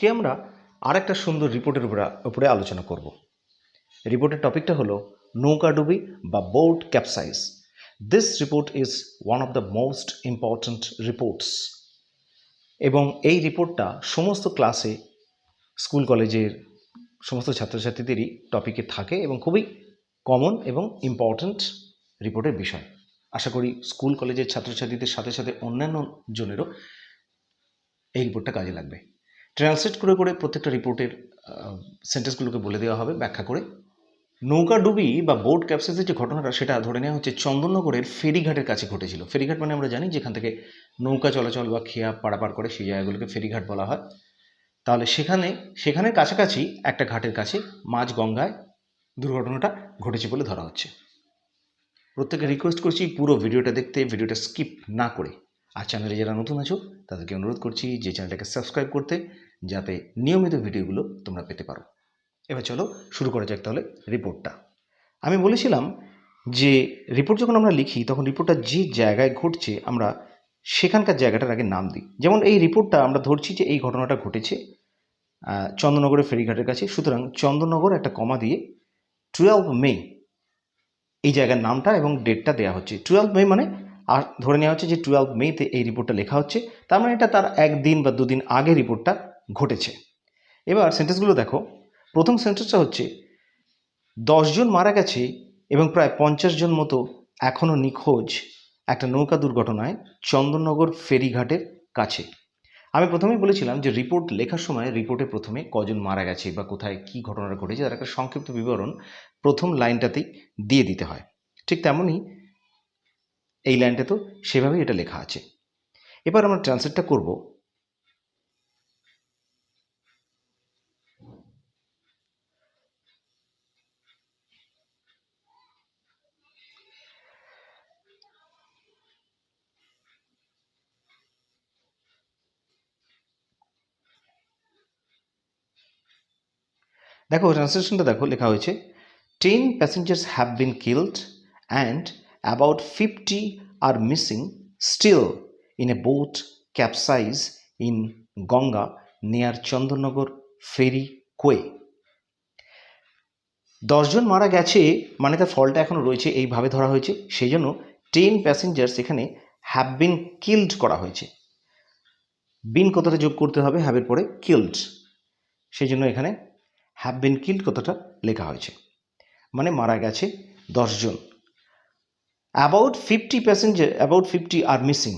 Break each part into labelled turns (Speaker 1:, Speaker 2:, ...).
Speaker 1: আজকে আমরা আরেকটা সুন্দর রিপোর্টের উপরে আলোচনা করব। রিপোর্টের টপিকটা হলো নৌকাডুবি বা boat capsize. This report is one of the most important reports এবং এই রিপোর্টটা সমস্ত ক্লাসে স্কুল কলেজের সমস্ত ছাত্রছাত্রীদেরই টপিকে থাকে এবং খুবই কমন এবং ইম্পর্ট্যান্ট রিপোর্টের বিষয়। আশা করি স্কুল কলেজের ছাত্রছাত্রীদের সাথে সাথে অন্যান্য জনেরও এই রিপোর্টটা কাজে লাগবে। ট্রান্সলেট করে করে প্রত্যেকটা রিপোর্টের সেন্টেন্সগুলোকে বলে দেওয়া হবে ব্যাখ্যা করে। নৌকাডুবি বা বোট ক্যাপসাইজের যে ঘটনাটা সেটা ধরে নেওয়া হচ্ছে চন্দননগরের ফেরিঘাটের কাছে ঘটেছিল। ফেরিঘাট মানে আমরা জানি যেখান থেকে নৌকা চলাচল বা খেয়া পারাপার করে সেই জায়গাগুলোকে ফেরিঘাট বলা হয়। তাহলে সেখানের কাছাকাছি একটা ঘাটের কাছে মাঝ গঙ্গায় দুর্ঘটনাটা ঘটেছে বলে ধরা হচ্ছে। প্রত্যেকে রিকোয়েস্ট করছি পুরো ভিডিওটা দেখতে, ভিডিওটা স্কিপ না করে। আর চ্যানেলে যারা নতুন আছো তাদেরকে অনুরোধ করছি যে চ্যানেলটাকে সাবস্ক্রাইব করতে, যাতে নিয়মিত ভিডিওগুলো তোমরা পেতে পারো। এবার চলো শুরু করা যাক তাহলে রিপোর্টটা। আমি বলেছিলাম যে রিপোর্ট যখন আমরা লিখি তখন রিপোর্টটা যে জায়গায় ঘটছে আমরা সেখানকার জায়গাটার আগে নাম দিই। যেমন এই রিপোর্টটা আমরা ধরছি যে এই ঘটনাটা ঘটেছে চন্দননগরের ফেরিঘাটের কাছে, সুতরাং চন্দননগর একটা কমা দিয়ে 12 মে এই জায়গার নামটা এবং ডেটটা দেওয়া হচ্ছে। 12 মে মানে আর ধরে নেওয়া হচ্ছে যে 12 মেতে এই রিপোর্টটা লেখা হচ্ছে, তার মানে এটা তার একদিন বা দুদিন আগে রিপোর্টটা ঘটেছে। এবার সেন্টেন্সগুলো দেখো। প্রথম সেন্টেন্সটা হচ্ছে 10 জন মারা গেছে এবং প্রায় 50 জন মতো এখনও নিখোঁজ একটা নৌকা দুর্ঘটনায় চন্দননগর ফেরিঘাটের কাছে। আমি প্রথমেই বলেছিলাম যে রিপোর্ট লেখার সময় রিপোর্টে প্রথমে কজন মারা গেছে বা কোথায় কী ঘটনাটা ঘটেছে তার একটা সংক্ষিপ্ত বিবরণ প্রথম লাইনটাতেই দিয়ে দিতে হয়। ঠিক তেমনই এই লাইনটাতেও সেভাবেই এটা লেখা আছে। এবার আমরা ট্রান্সলেটটা করব। দেখো ট্রান্সলেশনটা দেখো, লেখা হয়েছে 10 passengers have been killed and about 50 are missing still in a boat capsize in Ganga near Chandanagar ferry quay. 10 জন মারা গেছে মানে তার ফলটা এখনো রয়েছে এইভাবে ধরা হয়েছে, সেই জন্য 10 প্যাসেঞ্জার্স এখানে হ্যাভ বিন কিল্ড করা হয়েছে। বিন কথাটা যোগ করতে হবে হ্যাভের পরে কিল্ড, সেই জন্য এখানে হ্যাভ বিন কিল্ড কথাটা লেখা হয়েছে, মানে মারা গেছে 10 জন। About 50 passenger, about 50 are missing.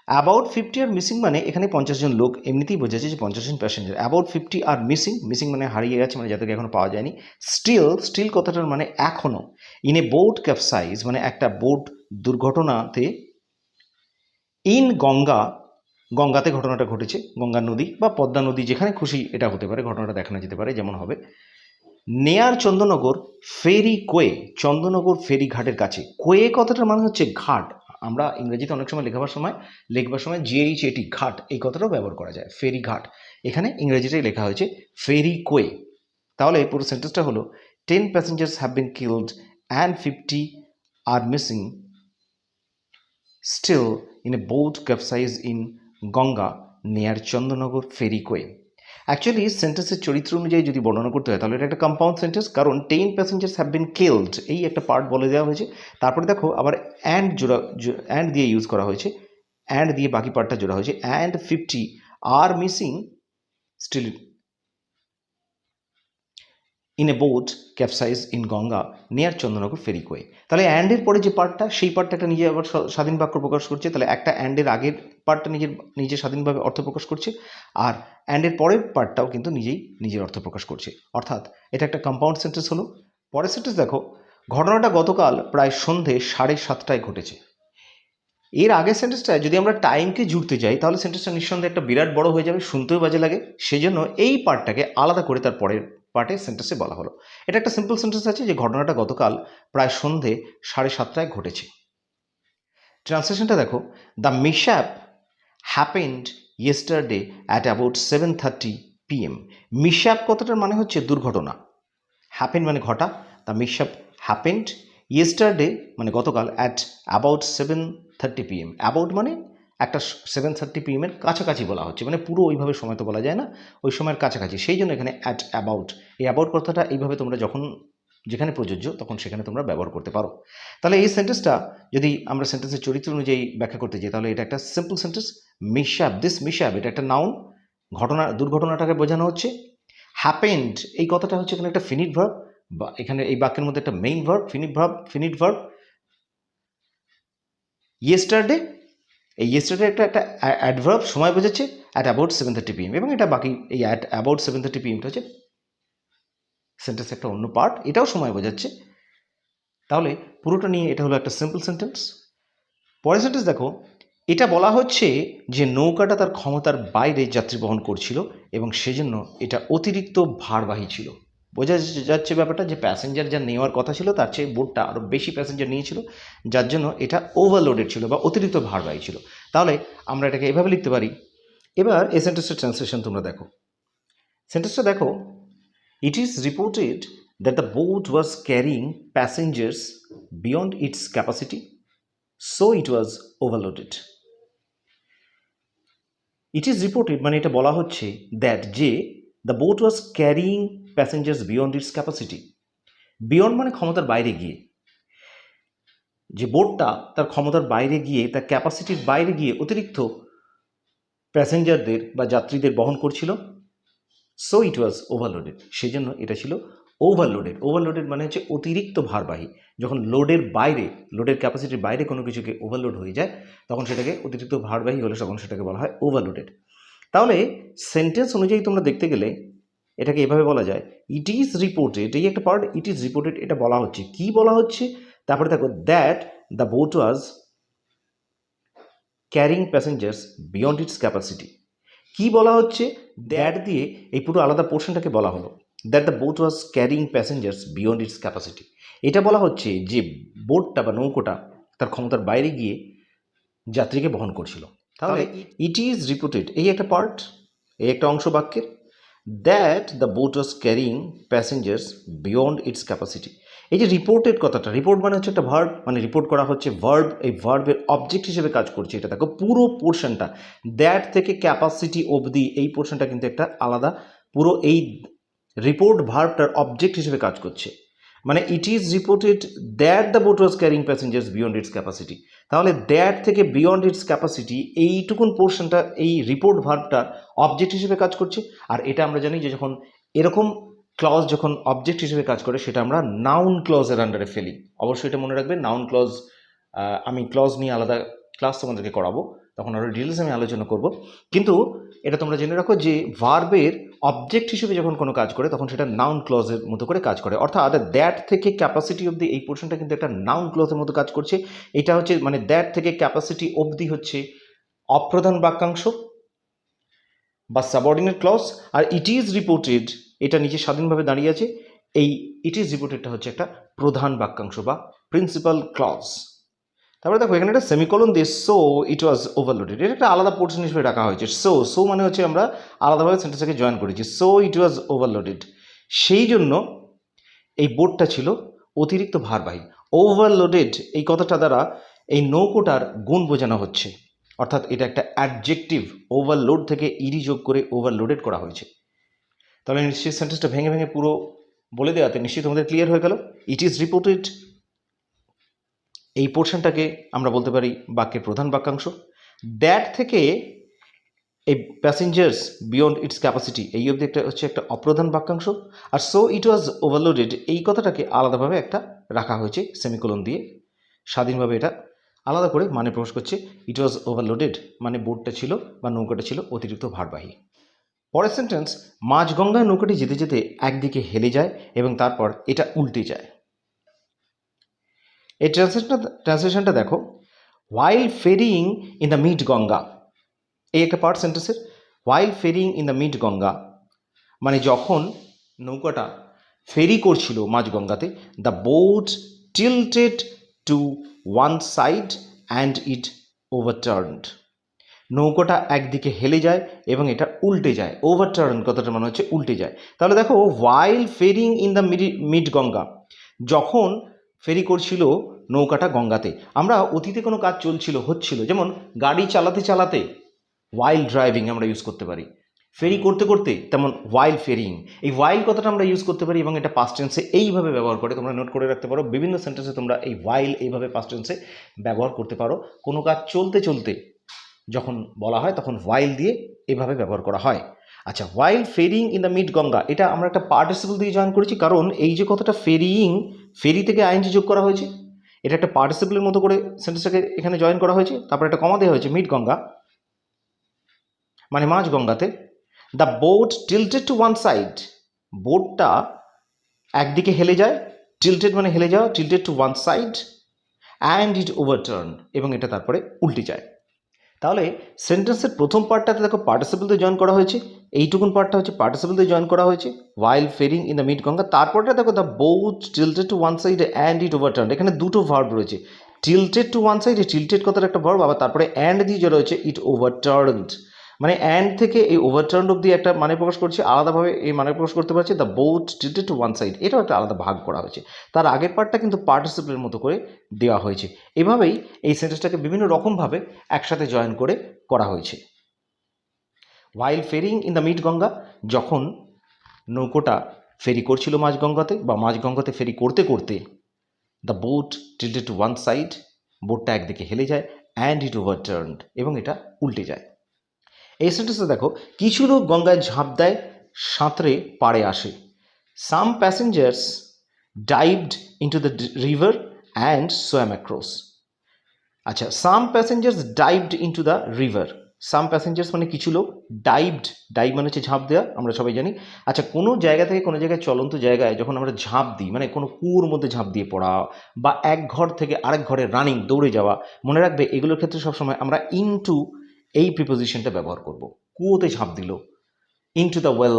Speaker 1: About 50 are missing মানে এখানে 50 জন লোক এমনিতেই বোঝাচ্ছে যে 50 জন passenger. About 50 are missing, missing মানে হারিয়ে গেছে, মানে যাদেরকে এখনো পাওয়া যায়নি। স্টিল কথাটার মানে এখনো। ইন এ বোট ক্যাপসাইজ মানে একটা বোট দুর্ঘটনাতে। ইন গঙ্গাতে ঘটনাটা ঘটেছে, গঙ্গা নদী বা পদ্মা নদী যেখানে খুশি এটা হতে পারে, ঘটনাটা দেখানো যেতে পারে যেমন হবে। নেয়ার চন্দননগর ফেরি কোয়ে, চন্দননগর ফেরি ঘাটের কাছে। কোয়ে কথাটার মানে হচ্ছে ঘাট। আমরা ইংরেজিতে অনেক সময় লিখবার সময় GHAT ঘাট এই কথাটাও ব্যবহার করা যায়, ফেরি ঘাট। এখানে ইংরেজিটাই লেখা হয়েছে ফেরি কোয়ে। তাহলে পুরো সেন্টেন্সটা হলো 10 passengers have been killed and 50 are missing still in a boat capsize in Ganga near Chandanagar ferry quay. Actually সেন্টেন্সের চরিত্র অনুযায়ী যদি বর্ণনা করতে হয় তাহলে এটা একটা কম্পাউন্ড সেন্টেন্স, কারণ 10 প্যাসেঞ্জার্স হ্যাভ বিন কিল্ড এই একটা পার্ট বলে দেওয়া হয়েছে। তারপরে দেখো আবার অ্যান্ড দিয়ে ইউজ করা হয়েছে, অ্যান্ড দিয়ে বাকি পার্টটা জোড়া হয়েছে। And 50 are missing still in a boat capsize in Ganga near Chandannagar ferry quay. তাহলে অ্যান্ডের পরে যে পার্টটা সেই পার্টটা একটা নিজে আবার স্বাধীন বাক্য প্রকাশ করছে। তাহলে একটা অ্যান্ডের আগের পার্টটা নিজে স্বাধীনভাবে অর্থ প্রকাশ করছে, আর অ্যান্ডের পরের পার্টটাও কিন্তু নিজের অর্থ প্রকাশ করছে, অর্থাৎ এটা একটা কম্পাউন্ড সেন্টেন্স হলো। পরের সেন্টেন্স দেখো, ঘটনাটা গতকাল প্রায় সন্ধে 7:30টায় ঘটেছে। এর আগের সেন্টেন্সটায় যদি আমরা টাইমকে জুড়তে যাই তাহলে সেন্টেন্সটা নিঃসন্দেহে একটা বিরাট বড় হয়ে যাবে, শুনতেও বাজে লাগে। সেজন্য এই পার্টটাকে আলাদা করে তার পরের পার্টে সেন্টেন্সে বলা হলো। এটা একটা সিম্পল সেন্টেন্স আছে যে ঘটনাটা গতকাল প্রায় সন্ধে 7:30টায় ঘটেছে। ট্রান্সলেশনটা দেখো, the mishap happened yesterday at about 7:30 PM। Mishap কথাটার মানে হচ্ছে দুর্ঘটনা, হ্যাপেন মানে ঘটা, দ্য মিশআপ হ্যাপেন্ড ইয়েস্টারডে মানে গতকাল, অ্যাট অ্যাবাউট 7:30 PM। অ্যাবাউট মানে একটা 7:30 PM এর কাছাকাছি বলা হচ্ছে, মানে পুরো ওইভাবে সময় তো বলা যায় না, ওই সময়ের কাছাকাছি, সেই জন্য এখানে অ্যাট অ্যাবাউট, এই অ্যাবাউট কথাটা এইভাবে তোমরা যখন যেখানে প্রযোজ্য তখন সেখানে তোমরা ব্যবহার করতে পারো। তাহলে এই সেন্টেন্সটা যদি আমরা সেন্টেন্সের চরিত্র অনুযায়ী ব্যাখ্যা করতে যাই তাহলে এটা একটা সিম্পল সেন্টেন্স। মিশআপ, দিস মিশআপ, এটা একটা নাউন, দুর্ঘটনাটাকে বোঝানো হচ্ছে। হ্যাপেন্ড, এই কথাটা হচ্ছে এখানে একটা ফিনিট ভার্ব, বা এখানে এই বাক্যের মধ্যে একটা main verb, finite verb. Yesterday, এই ইয়েস্টারডে একটা অ্যাডভার্ব, সময় বোঝাচ্ছে অ্যাট অ্যাবাউট 7:30 PM, এবং এটা বাকি এই অ্যাট অ্যাবাউট 7:30 PMটা হচ্ছে সেন্টেন্স একটা অন্য পার্ট, এটাও সময় বোঝাচ্ছে। তাহলে পুরোটা নিয়ে এটা হলো একটা সিম্পল সেন্টেন্স। পরের সেন্টেন্স দেখো, এটা বলা হচ্ছে যে নৌকাটা তার ক্ষমতার বাইরে যাত্রী বহন করছিল এবং সেজন্য এটা অতিরিক্ত ভারবাহী ছিল। বোঝা যাচ্ছে ব্যাপারটা, যে প্যাসেঞ্জার যা নেওয়ার কথা ছিল তার চেয়ে বোটটা আরও বেশি প্যাসেঞ্জার নিয়েছিল, যার জন্য এটা ওভারলোডেড ছিল বা অতিরিক্ত ভারবাহী ছিল। তাহলে আমরা এটাকে এভাবে লিখতে পারি। এবার এই সেন্টেন্সের ট্রান্সলেশন তোমরা দেখো, সেন্টেন্সটা দেখো, ইট is reported that the boat was carrying passengers beyond it's capacity, so it was overloaded. It is reported মানে এটা বলা হচ্ছে দ্যাট যে the boat was carrying passengers beyond it's capacity, beyond মানে ক্ষমতার বাইরে গিয়ে, যে বোটটা তার ক্ষমতার বাইরে গিয়ে, তার ক্যাপাসিটির বাইরে গিয়ে অতিরিক্ত প্যাসেঞ্জারদের বা যাত্রীদের বহন করছিল, সো ইট ওয়াজ ওভারলোডেড, সেই জন্য এটা ছিল ওভারলোডেড। ওভারলোডেড মানে হচ্ছে অতিরিক্ত ভারবাহী, যখন লোডের বাইরে, লোডের ক্যাপাসিটির বাইরে কোনো কিছুকে ওভারলোড হয়ে যায় তখন সেটাকে অতিরিক্ত ভারবাহী হলে তখন সেটাকে বলা হয় ওভারলোডেড। তাহলে সেন্টেন্স অনুযায়ী তোমরা দেখতে গেলে এটাকে এভাবে বলা যায়, ইট ইজ রিপোর্টেড, এই একটা পার্ট, ইট ইজ রিপোর্টেড, এটা বলা হচ্ছে, কি বলা হচ্ছে, তারপরে দেখো that the boat was carrying passengers beyond it's capacity. কি বলা হচ্ছে, দ্যাট দিয়ে এই পুরো আলাদা পোর্শনটাকে বলা হলো, that the boat was carrying passengers beyond it's capacity. এটা বলা হচ্ছে যে বোটটা বা নৌকোটা তার ক্ষমতার বাইরে গিয়ে যাত্রীকে বহন করছিল। তাহলে ইট ইজ রিপোর্টেড এই একটা পার্ট, এই একটা অংশ বাক্যের, that the boat was carrying passengers beyond it's capacity. এই যে রিপোর্টেড কথাটা, রিপোর্ট মানে হচ্ছে একটা ভার্ব, মানে রিপোর্ট করা হচ্ছে ভার্ব, এই ভার্বের অবজেক্ট হিসেবে কাজ করছে। এটা দেখো পুরো পোর্শনটা, দ্যাট থেকে ক্যাপাসিটি অবধি এই পোর্শনটা কিন্তু একটা আলাদা, পুরো এই রিপোর্ট ভার্বটার অবজেক্ট হিসেবে কাজ করছে। মানে ইট is reported that the boat was carrying passengers beyond it's capacity. তাহলে দ্যাট থেকে বিয়ন্ড ইটস ক্যাপাসিটি, এইটুকুন পোর্শনটা এই রিপোর্ট ভার্বটার অবজেক্ট হিসেবে কাজ করছে। আর এটা আমরা জানি যে যখন এরকম ক্লজ যখন অবজেক্ট হিসেবে কাজ করে সেটা আমরা নাউন ক্লজের আন্ডারে ফেলি। অবশ্যই এটা মনে রাখবে, নাউন ক্লজ, আমি ক্লজ নিয়ে আলাদা ক্লাস তোমাদেরকে করাবো, তখন আরও ডিটেলস আমি আলোচনা করব। কিন্তু এটা তোমরা জেনে রাখো যে ভার্বের অবজেক্ট হিসেবে যখন কোনো কাজ করে তখন সেটা নাউন ক্লজের মতো করে কাজ করে। অর্থাৎ দ্যাট থেকে ক্যাপাসিটি অবধি এই পোর্শনটা কিন্তু একটা নাউন ক্লজের মতো কাজ করছে। এটা হচ্ছে মানে দ্যাট থেকে ক্যাপাসিটি অবধি হচ্ছে অপ্রধান বাক্যাংশ বা সাবঅর্ডিনেট ক্লজ, আর ইট ইজ রিপোর্টেড এটা নিচে স্বাধীনভাবে দাঁড়িয়ে আছে, এই ইট ইজ রিপোর্টেডটা হচ্ছে একটা প্রধান বাক্যাংশ বা প্রিন্সিপাল ক্লজ। তারপরে দেখো এখানে একটা সেমিকোলন দিয়ে সো ইট ওয়াজ ওভারলোডেড, এটা একটা আলাদা পোর্শন হিসেবে রাখা হয়েছে। সো মানে হচ্ছে আমরা আলাদাভাবে সেন্টেন্সটাকে জয়েন করেছি, সো ইট ওয়াজ ওভারলোডেড, সেই জন্য এই বোটটা ছিল অতিরিক্ত ভারবাহী। ওভারলোডেড এই কথাটা দ্বারা এই নৌকোটার গুণ বোঝানো হচ্ছে, অর্থাৎ এটা একটা অ্যাডজেক্টিভ, ওভারলোড থেকে ইডি যোগ করে ওভারলোডেড করা হয়েছে। তাহলে নিশ্চয়ই সেন্টেন্সটা ভেঙে ভেঙে পুরো বলে দেওয়াতে নিশ্চয়ই তোমাদের ক্লিয়ার হয়ে গেল। ইট ইজ রিপোর্টেড এই পোর্শনটাকে আমরা বলতে পারি বাক্যের প্রধান বাক্যাংশ। দ্যাট থেকে এই প্যাসেঞ্জার্স বিয়ন্ড ইটস ক্যাপাসিটি এই অবধি একটা হচ্ছে একটা অপ্রধান বাক্যাংশ। আর সো ইট ওয়াজ ওভারলোডেড এই কথাটাকে আলাদাভাবে একটা রাখা হয়েছে সেমিকোলন দিয়ে, স্বাধীনভাবে এটা আলাদা করে মানে প্রকাশ করছে। ইট ওয়াজ ওভারলোডেড মানে বোটটা ছিল বা নৌকাটা ছিল অতিরিক্ত ভারবাহী। পরের সেন্টেন্স, মাঝগঙ্গায় নৌকাটি যেতে যেতে একদিকে হেলে যায় এবং তারপর এটা উল্টে যায়। এই ট্রান্সলেশনটা দেখো, while ferrying in the mid Ganga, এই একটা পার্ট সেন্টেন্সের। While ferrying in the mid Ganga মানে যখন নৌকাটা ফেরি করছিল মাঝগঙ্গাতে, the boat tilted to one side and it overturned, নৌকাটা একদিকে হেলে যায় এবং এটা উল্টে যায়। ওভারটার্ন কথাটা মনে হচ্ছে উল্টে যায়। তাহলে দেখো while ferrying in the mid Ganga, যখন ফেরি করছিল নৌকাটা গঙ্গাতে। আমরা অতীতে কোনো কাজ হচ্ছিল, যেমন গাড়ি চালাতে চালাতে ওয়াইল ড্রাইভিং আমরা ইউজ করতে পারি, ফেরি করতে করতে তেমন ওয়াইল ফেরিং। এই ওয়াইল কথাটা আমরা ইউজ করতে পারি এবং এটা পাস্ট টেন্সে এইভাবে ব্যবহার করে, তোমরা নোট করে রাখতে পারো। বিভিন্ন সেন্টেন্সে তোমরা এই ওয়াইল এইভাবে পাস্ট টেন্সে ব্যবহার করতে পারো। কোনো কাজ চলতে চলতে যখন বলা হয় তখন ওয়াইল দিয়ে এভাবে ব্যবহার করা হয়। আচ্ছা, ওয়াইল ferrying in the mid Ganga, এটা আমরা একটা পার্টিসিপল দিয়ে জয়েন করেছি, কারণ এই যে কথাটা ফেরিং, ফেরি থেকে আইএনজি যোগ করা হয়েছে, এটা একটা পার্টিসিপলের মতো করে সেন্টেন্সটাকে এখানে জয়েন করা হয়েছে। তারপর একটা কমা দেওয়া হয়েছে, মিড গঙ্গা মানে মাঝ গঙ্গাতে। The boat tilted to one side, বোটটা একদিকে হেলে যায়, টিল্টেড মানে হেলে যাওয়া, tilted to one side and it overturn, এবং এটা তারপরে উল্টে যায়। তাহলে সেন্টেন্সের প্রথম পার্টটাতে দেখো পার্টিসিপল দিয়ে জয়েন করা হয়েছে, এইটুকুন পার্টটা হচ্ছে পার্টিসিপল দিয়ে জয়েন করা হয়েছে, while ferrying in the mid Ganga. তারপরটা দেখো the boat tilted to one side and it overturn, এখানে দুটো ভার্ব রয়েছে, tilted to one side, tilted কথার একটা ভার্ব, আবার তারপরে অ্যান্ড দিয়ে যে রয়েছে ইট ওভারটার্নড, মানে অ্যান্ড থেকে এই ওভারটার্ন অব্দি একটা মানে প্রকাশ করছে, আলাদাভাবে এই মানে প্রকাশ করতে পারছে the boat tilted to one side, এটাও একটা আলাদা ভাগ করা হয়েছে। তার আগের পার্টটা কিন্তু পার্টিসিপলের মতো করে দেওয়া হয়েছে। এভাবেই এই সেন্টেন্সটাকে বিভিন্ন রকমভাবে একসাথে জয়েন করে করা হয়েছে। While ferrying in the mid Ganga, যখন নৌকোটা ফেরি করছিল মাঝগঙ্গাতে বা মাঝগঙ্গাতে ফেরি করতে করতে, the boat tilted to one side, বোটটা একদিকে হেলে যায়, অ্যান্ড ইট ওভারটার্নড, এবং এটা উল্টে যায়। এই সেন্টেন্সে দেখো, কিছু লোক গঙ্গায় ঝাঁপ দেয়, সাঁতরে পাড়ে আসে। Some passengers dived into the river and swam across. আচ্ছা, some passengers dived into the river, some passengers মানে কিছু লোক, ডাইভড, ডাইভ মানে হচ্ছে ঝাঁপ দেওয়া, আমরা সবাই জানি। আচ্ছা, কোনো জায়গা থেকে কোনো জায়গায় চলন্ত জায়গায় যখন আমরা ঝাঁপ দিই, মানে কোনো কুয়োর মধ্যে ঝাঁপ দিয়ে পড়া বা এক ঘর থেকে আরেক ঘরে রানিং দৌড়ে যাওয়া, মনে রাখবে এগুলোর ক্ষেত্রে সবসময় আমরা ইনটু এই প্রিপোজিশনটা ব্যবহার করব। কুয়োতে ঝাঁপ দিল, ইনটু দ্য ওয়েল,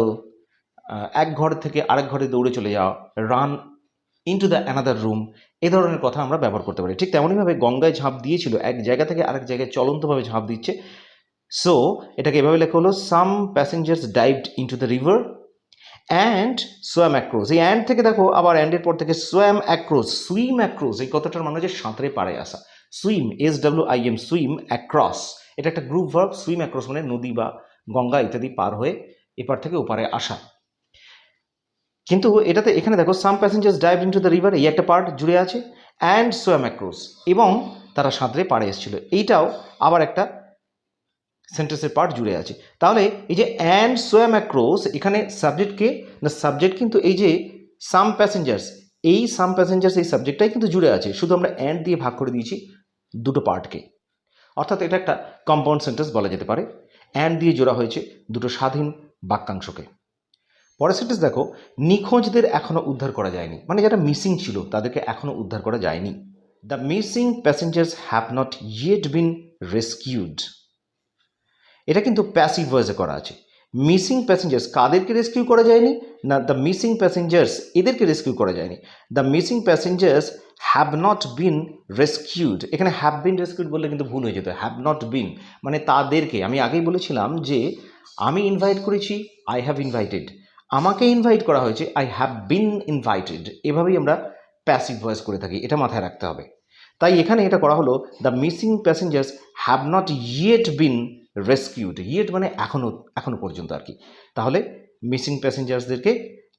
Speaker 1: এক ঘর থেকে আরেক ঘরে দৌড়ে চলে যাওয়া, run into the another room, এ ধরনের কথা আমরা ব্যবহার করতে পারি। ঠিক তেমনইভাবে গঙ্গায় ঝাঁপ দিয়েছিল, এক জায়গা থেকে আরেক জায়গায় চলন্তভাবে ঝাঁপ দিচ্ছে। সো এটাকে এভাবে লেখা হলো, some passengers dived into the river and swam across. এই অ্যান্ড থেকে দেখো আবার অ্যান্ডের পর থেকে সোয়াম অ্যাক্রস, সুইম অ্যাক্রস, এই কথাটার মানে হচ্ছে সাঁতরে পাড়ে আসা। সুইম, SWIM, সুইম অ্যাক্রস, এটা একটা গ্রুপ ভার্ব। সুইম অ্যাক্রস মানে নদী বা গঙ্গা ইত্যাদি পার হয়ে এপার থেকে ওপারে আসা। কিন্তু এটাতে এখানে দেখো, সাম passengers dived into the river, এই একটা পার্ট জুড়ে আছে, অ্যান্ড সোয়াম অ্যাক্রস, এবং তারা সাঁতরে পাড়ে এসেছিল, এইটাও আবার একটা সেন্টেন্সের পার্ট জুড়ে আছে। তাহলে এই যে অ্যান্ড সোয়াম অ্যাক্রস, এখানে সাবজেক্টকে না, সাবজেক্ট কিন্তু এই যে সাম প্যাসেঞ্জার্স, এই সাম প্যাসেঞ্জার্স এই সাবজেক্টটাই কিন্তু জুড়ে আছে, শুধু আমরা অ্যান্ড দিয়ে ভাগ করে দিয়েছি দুটো পার্টকে, অর্থাৎ এটা একটা কম্পাউন্ড সেন্টেন্স বলা যেতে পারে। অ্যান্ড দিয়ে জোড়া হয়েছে দুটো স্বাধীন বাক্যাংশকে। পরের সেন্টেন্স দেখো, নিখোঁজদের এখনো উদ্ধার করা যায়নি, মানে যারা মিসিং ছিল তাদেরকে এখনো উদ্ধার করা যায়নি। The missing passengers have not yet bin rescued, এটা কিন্তু প্যাসিভ ভয়েসে করা আছে। মিসিং প্যাসেঞ্জার্স, কাদেরকে রেস্কিউ করা যায়নি না, দ্য মিসিং প্যাসেঞ্জার্স এদেরকে রেস্কিউ করা যায়নি। The missing passengers have not been rescued, এখানে হ্যাভ বিন রেস্কিউড বললে কিন্তু ভুল হয়ে যেত। হ্যাভ নট বিন মানে তাদেরকে, আমি আগেই বলেছিলাম যে আমি ইনভাইট করেছি, আই হ্যাভ ইনভাইটেড, আমাকে ইনভাইট করা হয়েছে, আই হ্যাভ বিন ইনভাইটেড, এভাবেই আমরা প্যাসিভ ভয়েস করে থাকি, এটা মাথায় রাখতে হবে। তাই এখানে এটা করা হলো, the missing passengers have not yet bin rescued, yet মানে এখনো পর্যন্ত আর কি। তাহলে মিসিং প্যাসেঞ্জার্সদেরকে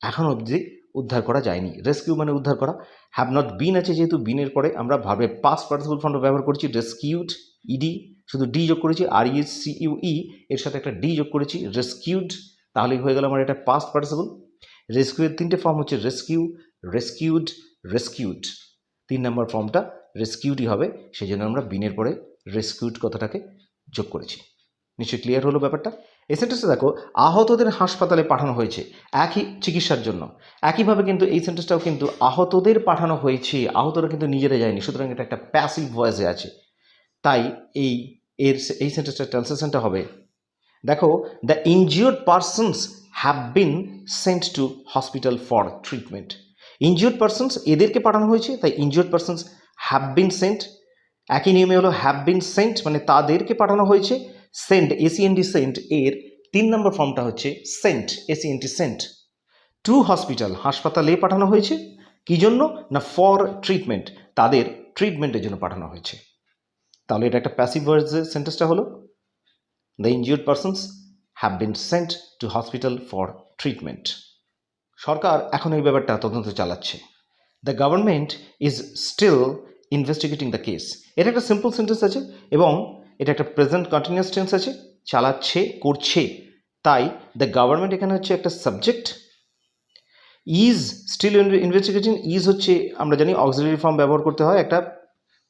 Speaker 1: এখনো অবধি উদ্ধার করা যায়নি। রেস্কিউ মানে উদ্ধার করা। হ্যাভ নট বিন আছে যেহেতু, বিনের পরে আমরা ভাবে পাস্ট পার্টিসিপল ফর্ম ব্যবহার করছি, রেস্কিউড, ইডি, শুধু ডি যোগ করেছি, RESCUE, এর সাথে একটা ডি যোগ করেছি, রেস্কিউড, তাহলেই হয়ে গেল আমার এটা পাস্ট পার্টিসিপল। রেস্কিউয়ের তিনটে ফর্ম হচ্ছে রেস্কিউ, রেস্কিউড, রেস্কিউড। 3 নম্বর ফর্মটা রেস্কিউডই হবে, সেই জন্য আমরা বিনের পরে রেস্কিউড কথাটাকে যোগ করেছি। নিশ্চয়ই ক্লিয়ার হলো ব্যাপারটা। এই সেন্টেন্সে দেখো, আহতদের হাসপাতালে পাঠানো হয়েছে একই চিকিৎসার জন্য। একইভাবে কিন্তু এই সেন্টেন্সটাও কিন্তু আহতদের পাঠানো হয়েছে, আহতরা কিন্তু নিজেরা যায়নি, সুতরাং এটা একটা প্যাসিভ ভয়েসে আছে। তাই এই সেন্টেন্সটার ট্রান্সলেশনটা হবে, দেখো, the injured persons have been sent to hospital for treatment. Injured persons এদেরকে পাঠানো হয়েছে, তাই injured persons have been Saint. একই নিয়মে হলো হ্যাভ বিন সেন্ট মানে তাদেরকে পাঠানো হয়েছে, সেন্ট, SENT সেন্ট, এর 3 নম্বর ফর্মটা হচ্ছে sent, SENT sent. To hospital হাসপাতালে পাঠানো হয়েছে, কি জন্য না, ফর ট্রিটমেন্ট, তাদের ট্রিটমেন্টের জন্য পাঠানো হয়েছে। তাহলে এটা একটা প্যাসিভ ভয়েসের সেন্টেন্সটা হলো the injured persons have been sent to hospital for treatment. সরকার এখন এই ব্যাপারটা তদন্ত চালাচ্ছে। The government is still investigating the case. এটা একটা সিম্পল সেন্টেন্স আছে এবং এটা একটা প্রেজেন্ট কন্টিনিউয়াস টেন্স আছে, চালাচ্ছে, করছে। তাই দ্য গভর্নমেন্ট এখানে হচ্ছে একটা subject, is still investigating, is হচ্ছে আমরা জানি অক্সিলারি ফর্ম ব্যবহার করতে হয় একটা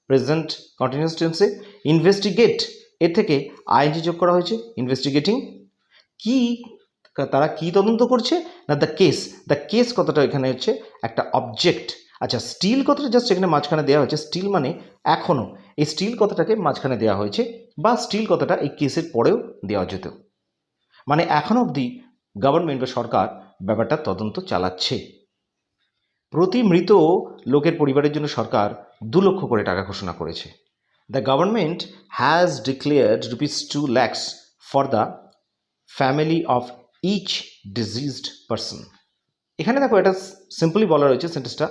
Speaker 1: প্রেজেন্ট কন্টিনিউয়াস টেন্সে। ইনভেস্টিগেট এর থেকে আইএনজি যোগ করা হয়েছে, ইনভেস্টিগেটিং। কি তারা কি তদন্ত করছে না দ্য কেস কথাটা এখানে হচ্ছে একটা অবজেক্ট। আচ্ছা, স্টিল কথাটা জাস্ট এখানে মাঝখানে দেওয়া হয়েছে, স্টিল মানে এখনও, এই স্টিল কথাটাকে মাঝখানে দেওয়া হয়েছে, বা স্টিল কথাটা এই কেসের পরেও দেওয়া যেত, মানে এখনও অবধি গভর্নমেন্ট বা সরকার ব্যাপারটা তদন্ত চালাচ্ছে। প্রতি মৃত লোকের পরিবারের জন্য সরকার 2 লক্ষ করে টাকা ঘোষণা করেছে। The government has declared ₹2 lakhs for the family of each deceased person. এখানে দেখো এটা সিম্পলি বলা রয়েছে সেন্টেন্সটা,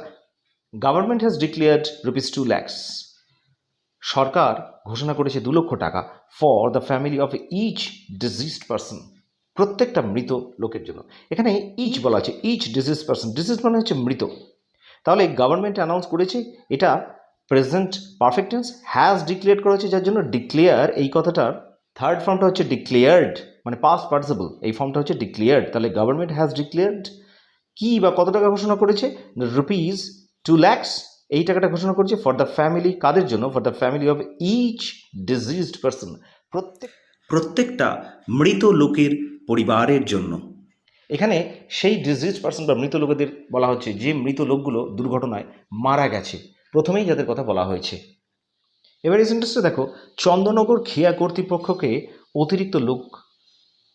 Speaker 1: গভর্নমেন্ট হ্যাজ ডিক্লেয়ার্ড ₹2 lakhs, সরকার ঘোষণা করেছে 2 লক্ষ টাকা for the family of each deceased person, প্রত্যেকটা মৃত লোকের জন্য। এখানে ইচ বলা আছে, ইচ ডিজিজ পারসন, ডিজিজ মানে হচ্ছে মৃত। তাহলে গভর্নমেন্ট অ্যানাউন্স করেছে, এটা present perfect tense, has declare করেছে, যার জন্য ডিক্লেয়ার এই কথাটার থার্ড ফর্মটা হচ্ছে ডিক্লেয়ার্ড, মানে পাস্ট পার্টিসিপল, এই ফর্মটা হচ্ছে ডিক্লেয়ার্ড। তাহলে গভর্নমেন্ট হ্যাজ ডিক্লেয়ার্ড কি বা কত টাকা ঘোষণা করেছে, ₹2 lakhs, এই টাকাটা ঘোষণা করেছে ফর দ্য ফ্যামিলি, কাদের জন্য, for the family of each deceased person, প্রত্যেকটা মৃত লোকের পরিবারের জন্য। এখানে সেই ডিজিজ পারসন বা মৃত লোকেদের বলা হচ্ছে যে মৃত লোকগুলো দুর্ঘটনায় মারা গেছে, প্রথমেই যাদের কথা বলা হয়েছে। এবার এই সেন্টেন্সটা দেখো, চন্দননগর খেয়া কর্তৃপক্ষকে অতিরিক্ত লোক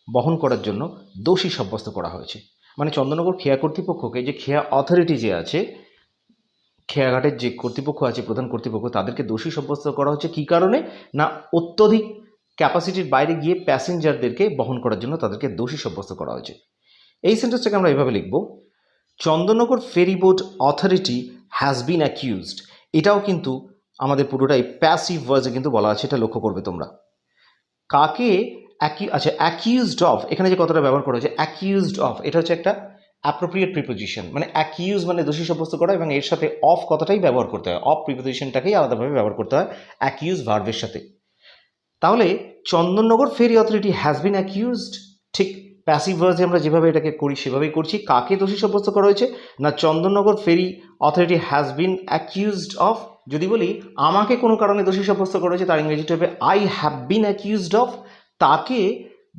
Speaker 1: বহন করার জন্য দোষী সাব্যস্ত করা হয়েছে। মানে চন্দননগর খেয়া কর্তৃপক্ষকে, যে খেয়া অথরিটি যে আছে, খেয়াঘাটের যে কর্তৃপক্ষ আছে, প্রধান কর্তৃপক্ষ, তাদেরকে দোষী সাব্যস্ত করা হচ্ছে। কী কারণে না অত্যধিক ক্যাপাসিটির বাইরে গিয়ে প্যাসেঞ্জারদেরকে বহন করার জন্য তাদেরকে দোষী সাব্যস্ত করা হয়েছে। এই সেন্টেন্সটাকে আমরা এভাবে লিখব, Chandannagar ferry boat authority has been accused. এটাও কিন্তু আমাদের পুরোটাই প্যাসিভ ভয়েসে কিন্তু বলা আছে, এটা লক্ষ্য করবে তোমরা। কাকে আচ্ছা, অ্যাকিউজড অফ, এখানে যে কথাটা ব্যবহার করা হয়েছে অ্যাকিউজড অফ, এটা হচ্ছে একটা অ্যাপ্রোপ্রিয়েট প্রিপোজিশন, মানে অ্যাকিউজ মানে দোষী সাব্যস্ত করা, এবং এর সাথে অফ কথাটাই ব্যবহার করতে হয়, অফ প্রিপোজিশনটাকেই আলাদাভাবে ব্যবহার করতে হয় অ্যাকিউজ ভার্বের সাথে। তাহলে Chandannagar ferry authority has been accused, ঠিক প্যাসিভ ভয়েসে আমরা যেভাবে এটাকে করি সেভাবেই করছি। কাকে দোষী সাব্যস্ত করা হয়েছে না Chandannagar ferry authority has been accused of. যদি বলি আমাকে কোনো কারণে দোষী সাব্যস্ত করা হয়েছে, তার ইংরেজিটা হবে I have been accused of. তাকে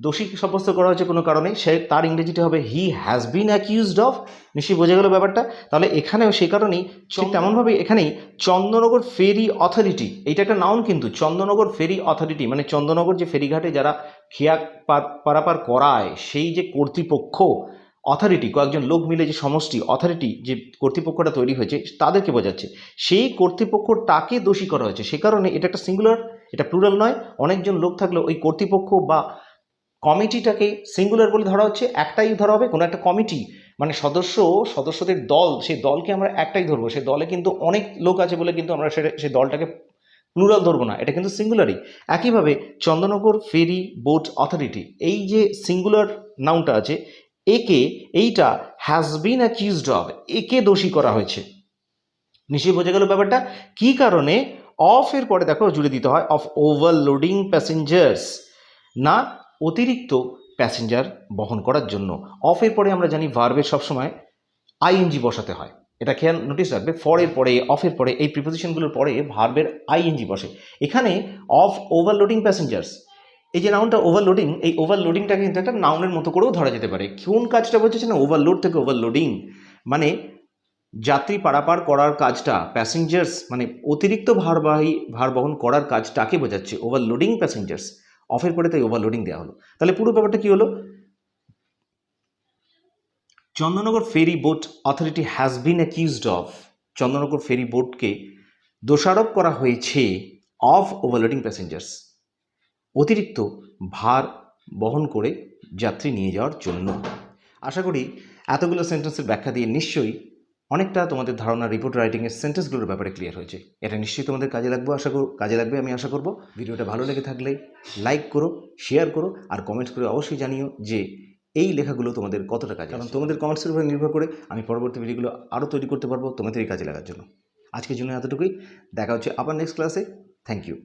Speaker 1: দোষী সাব্যস্ত করা হয়েছে কোনো কারণে, সে তার ইংরেজিটা হবে he has been accused of. নিশ্চয়ই বোঝা গেল ব্যাপারটা। তাহলে এখানেও সেই কারণেই ঠিক তেমনভাবে এখানেই চন্দননগর ফেরি অথরিটি, এইটা একটা নাউন কিন্তু, চন্দননগর ফেরি অথরিটি মানে চন্দননগর যে ফেরিঘাটে যারা খেয়া পারাপার করায় সেই যে কর্তৃপক্ষ, অথরিটি কয়েকজন লোক মিলে যে সমষ্টি, অথরিটি যে কর্তৃপক্ষটা তৈরি হয়েছে তাদেরকে বোঝাচ্ছে। সেই কর্তৃপক্ষটাকে দোষী করা হয়েছে, সে কারণে এটা একটা সিঙ্গুলার, এটা প্লুরাল নয়। অনেকজন লোক থাকলে ওই কর্তৃপক্ষ বা কমিটিটাকে সিঙ্গুলার বলে ধরা হচ্ছে, একটাই ধরা হবে। কোনো একটা কমিটি মানে সদস্যদের দল, সেই দলকে আমরা একটাই ধরবো, সেই দলে কিন্তু অনেক লোক আছে বলে কিন্তু আমরা সেই দলটাকে প্লুরাল ধরবো না, এটা কিন্তু সিঙ্গুলারই। একইভাবে চন্দননগর ফেরি বোট অথরিটি, এই যে সিঙ্গুলার নাউনটা আছে, এইটা হ্যাজ বিন অ্যাকিউজড অফ, একে দোষী করা হয়েছে। নিশ্চয়ই বোঝা গেল ব্যাপারটা। কি কারণে, অফ এর পরে দেখো জুড়ে দিতে হয় অফ ওভারলোডিং প্যাসেঞ্জার্স, না অতিরিক্ত প্যাসেঞ্জার বহন করার জন্য। অফ এর পরে আমরা জানি ভার্বের সবসময় আইএনজি বসাতে হয়, এটা খেয়াল নোটিস রাখবে। ফর এর পরে, অফ এর পরে, এই প্রিপোজিশনগুলোর পরে ভার্বের আইএনজি বসে। এখানে অফ ওভারলোডিং প্যাসেঞ্জার্স, এই যে নাউনটা ওভারলোডিং, এই ওভারলোডিংটা কিন্তু একটা নাউনের মতো করেও ধরা যেতে পারে। কোন কাজটা বোঝাচ্ছে না, ওভারলোড থেকে ওভারলোডিং, মানে যাত্রী পারাপার করার কাজটা, প্যাসেঞ্জার্স মানে অতিরিক্ত ভার বহন করার কাজটাকে বোঝাচ্ছে ওভারলোডিং প্যাসেঞ্জার্স। অফের পরে তাই ওভারলোডিং দেওয়া হলো। তাহলে পুরো ব্যাপারটা কি হলো, Chandannagar ferry boat authority has been accused of, Chandannagar ferry বোটকে দোষারোপ করা হয়েছে অফ ওভারলোডিং প্যাসেঞ্জার্স, অতিরিক্ত ভার বহন করে যাত্রী নিয়ে যাওয়ার জন্য। আশা করি এতগুলো সেন্টেন্সের ব্যাখ্যা দিয়ে নিশ্চয়ই অনেকটা তোমাদের ধারণা রিপোর্ট রাইটিংয়ের সেন্টেন্সগুলোর ব্যাপারে ক্লিয়ার হয়েছে। এটা নিশ্চয়ই তোমাদের কাজে লাগবে আমি আশা করব। ভিডিওটা ভালো লেগে থাকলে লাইক করো, শেয়ার করো আর কমেন্টস করে অবশ্যই জানিও যে এই লেখাগুলো তোমাদের কতটা কাজে, কারণ তোমাদের কমেন্টসের উপরে নির্ভর করে আমি পরবর্তী ভিডিওগুলো আরও তৈরি করতে পারবো তোমাদেরই কাজে লাগার জন্য। আজকের জন্য এতটুকুই, দেখা হচ্ছে আবার নেক্সট ক্লাসে। Thank you.